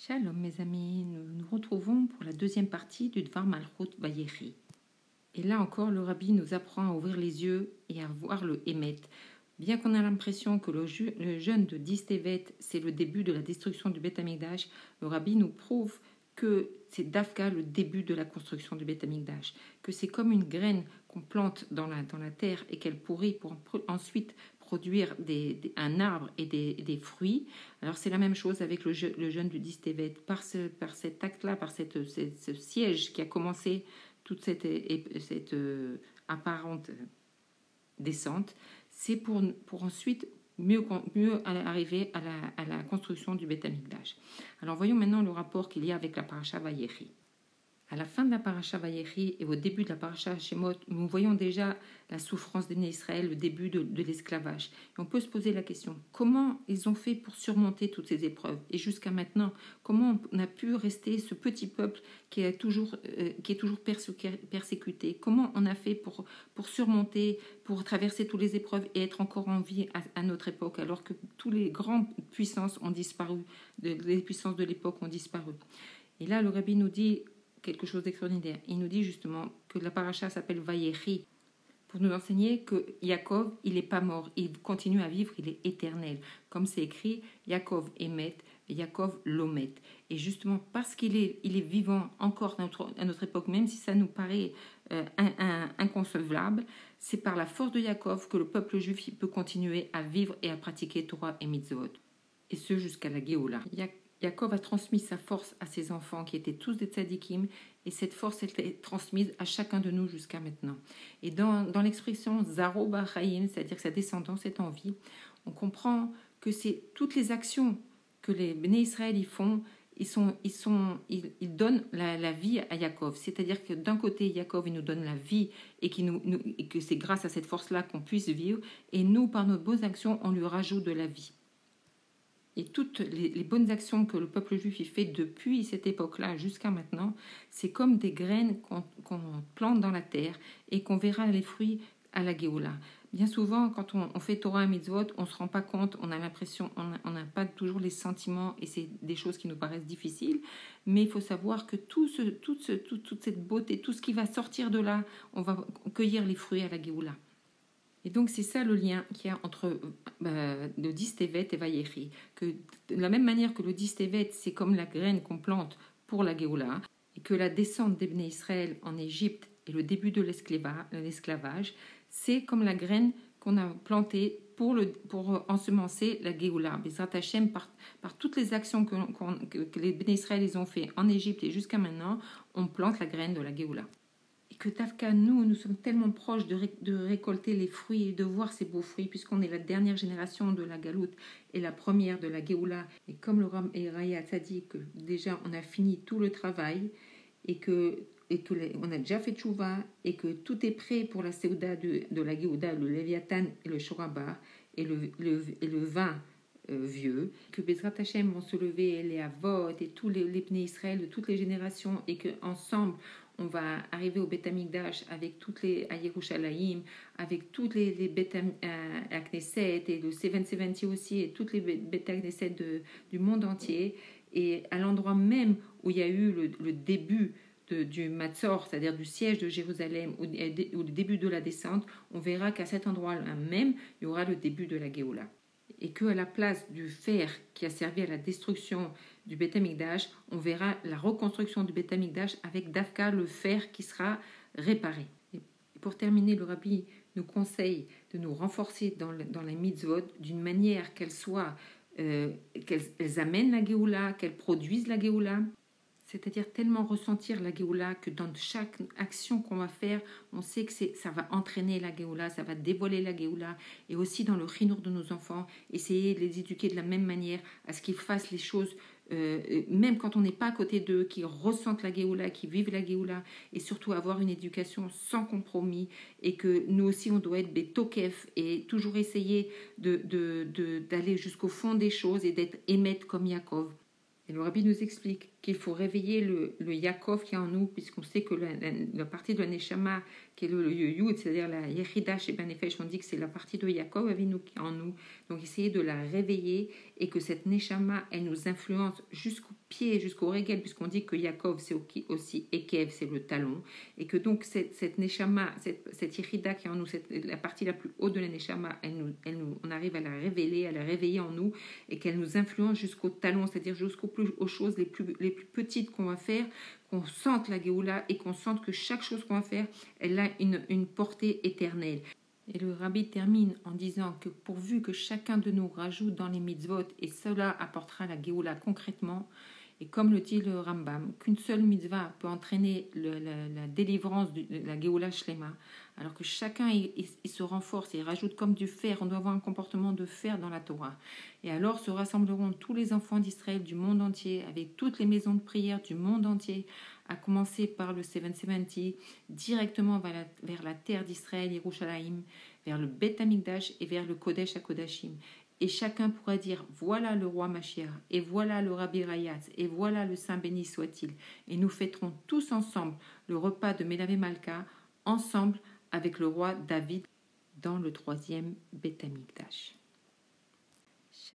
Shalom mes amis, nous nous retrouvons pour la deuxième partie du Dvar Malchut Vayechi. Et là encore, le Rabbi nous apprend à ouvrir les yeux et à voir le Hémet. Bien qu'on ait l'impression que le jeûne de 10 Tevet, c'est le début de la destruction du Beth Amikdash, le Rabbi nous prouve que c'est Dafka le début de la construction du Beth Amikdash, que c'est comme une graine qu'on plante dans la terre et qu'elle pourrit pour ensuite produire un arbre et des fruits. Alors c'est la même chose avec le jeûne du 10 Tevet. Par cet acte-là, par ce siège qui a commencé toute cette apparente descente, c'est pour ensuite mieux arriver à la construction du Beth Amikdash. Alors voyons maintenant le rapport qu'il y a avec la Parasha Vayechi. À la fin de la Parasha Vayechi et au début de la Parasha Shemot, nous voyons déjà la souffrance des Bnei Israël, le début de l'esclavage. Et on peut se poser la question, comment ils ont fait pour surmonter toutes ces épreuves? Et jusqu'à maintenant, comment on a pu rester ce petit peuple qui est toujours persécuté? Comment on a fait pour surmonter, pour traverser toutes les épreuves et être encore en vie à notre époque, alors que toutes les grandes puissances ont disparu, les puissances de l'époque ont disparu? Et là, le Rabbi nous dit quelque chose d'extraordinaire. Il nous dit justement que la paracha s'appelle Vayechi pour nous enseigner que Yaakov, il n'est pas mort, il continue à vivre, il est éternel. Comme c'est écrit, Yaakov émet, Yaakov l'omet. Et justement, parce qu'il est vivant encore à notre époque, même si ça nous paraît inconcevable, c'est par la force de Yaakov que le peuple juif peut continuer à vivre et à pratiquer Torah et Mitzvot. Et ce jusqu'à la Géoula. Yaakov a transmis sa force à ses enfants qui étaient tous des tzadikim, et cette force était transmise à chacun de nous jusqu'à maintenant. Et dans l'expression Zaro Ba'chaim, c'est-à-dire que sa descendance est en vie, on comprend que c'est toutes les actions que les Bnei Israël y font, ils donnent la vie à Yaakov. C'est-à-dire que d'un côté, Yaakov il nous donne la vie et que c'est grâce à cette force-là qu'on puisse vivre, et nous, par nos bonnes actions, on lui rajoute de la vie. Et toutes les bonnes actions que le peuple juif y fait depuis cette époque-là jusqu'à maintenant, c'est comme des graines qu'on plante dans la terre et qu'on verra les fruits à la Géoula. Bien souvent, quand on fait Torah et Mitzvot, on ne se rend pas compte, on a l'impression, on n'a pas toujours les sentiments et c'est des choses qui nous paraissent difficiles. Mais il faut savoir que toute cette beauté, tout ce qui va sortir de là, on va cueillir les fruits à la Géoula. Et donc, c'est ça le lien qu'il y a entre le 10 Tevet et Vayechi. Que de la même manière que le 10 Tevet, c'est comme la graine qu'on plante pour la Géoula, et que la descente des Bnei Israël en Égypte et le début de l'esclavage, c'est comme la graine qu'on a plantée pour ensemencer la Géoula. Bezrat Hashem, par toutes les actions que les Bnei Israël ils ont fait en Égypte et jusqu'à maintenant, on plante la graine de la Géoula. Que Tafka, nous sommes tellement proches de récolter les fruits et de voir ces beaux fruits, puisqu'on est la dernière génération de la Galoute et la première de la Géoula. Et comme le Ram et Raya a dit que déjà on a fini tout le travail et on a déjà fait tchouva et que tout est prêt pour la Séouda de la Géouda, le Léviathan et le Shoraba et le vin vieux, que Bezrat Hashem vont se lever, les Avot et tous les Bnei Israël de toutes les générations, et qu'ensemble on va arriver au Beth Amikdash avec toutes les à Yerushalayim, avec toutes les Beth Knesset et le 770 aussi, et toutes les Beth Knesset du monde entier, et à l'endroit même où il y a eu le début du Matzor, c'est-à-dire du siège de Jérusalem, ou le début de la descente, on verra qu'à cet endroit-là même, il y aura le début de la Géoula. Et qu'à la place du fer qui a servi à la destruction du Beth Amikdash, on verra la reconstruction du Beth Amikdash avec Dafka, le fer qui sera réparé. Et pour terminer, le Rabbi nous conseille de nous renforcer dans les mitzvot d'une manière qu'elles amènent la Géoula, qu'elles produisent la Géoula. C'est-à-dire tellement ressentir la Géoula que dans chaque action qu'on va faire, on sait que ça va entraîner la Géoula, ça va dévoiler la Géoula. Et aussi dans le chinour de nos enfants, essayer de les éduquer de la même manière à ce qu'ils fassent les choses, même quand on n'est pas à côté d'eux, qu'ils ressentent la Géoula, qu'ils vivent la Géoula, et surtout avoir une éducation sans compromis, et que nous aussi on doit être des tokef et toujours essayer d'aller jusqu'au fond des choses et d'être émet comme Yaakov. Et le Rabbi nous explique qu'il faut réveiller le Yaakov qui est en nous, puisqu'on sait que la partie de la Neshama, qui est le Yud, c'est-à-dire la Yechida chez Benefesh, on dit que c'est la partie de Yaakov avec nous, qui est en nous. Donc essayer de la réveiller et que cette Neshama, elle nous influence jusqu'au pied, jusqu'au régel, puisqu'on dit que Yaakov, c'est aussi Ekev, c'est le talon. Et que donc cette Neshama, cette Yechida qui est en nous, la partie la plus haute de la Neshama, on arrive à la révéler, à la réveiller en nous et qu'elle nous influence jusqu'au talon, c'est-à-dire aux choses les plus petites qu'on va faire, qu'on sente la Géoula et qu'on sente que chaque chose qu'on va faire, elle a une portée éternelle. Et le rabbi termine en disant que pourvu que chacun de nous rajoute dans les mitzvot, et cela apportera la Géoula concrètement, et comme le dit le Rambam, qu'une seule mitzvah peut entraîner la délivrance de la Géoula Shlema, alors que chacun il se renforce et rajoute comme du fer, on doit avoir un comportement de fer dans la Torah. Et alors se rassembleront tous les enfants d'Israël du monde entier, avec toutes les maisons de prière du monde entier, à commencer par le 770, directement vers la terre d'Israël, Yerushalayim, vers le Beth Amikdash et vers le Kodesh HaKodashim. Et chacun pourra dire, voilà le roi Mashiach, et voilà le Rabbi Rayatz, et voilà le Saint béni soit-il. Et nous fêterons tous ensemble le repas de Melavé Malka, ensemble avec le roi David, dans le 3e Beth Amikdash.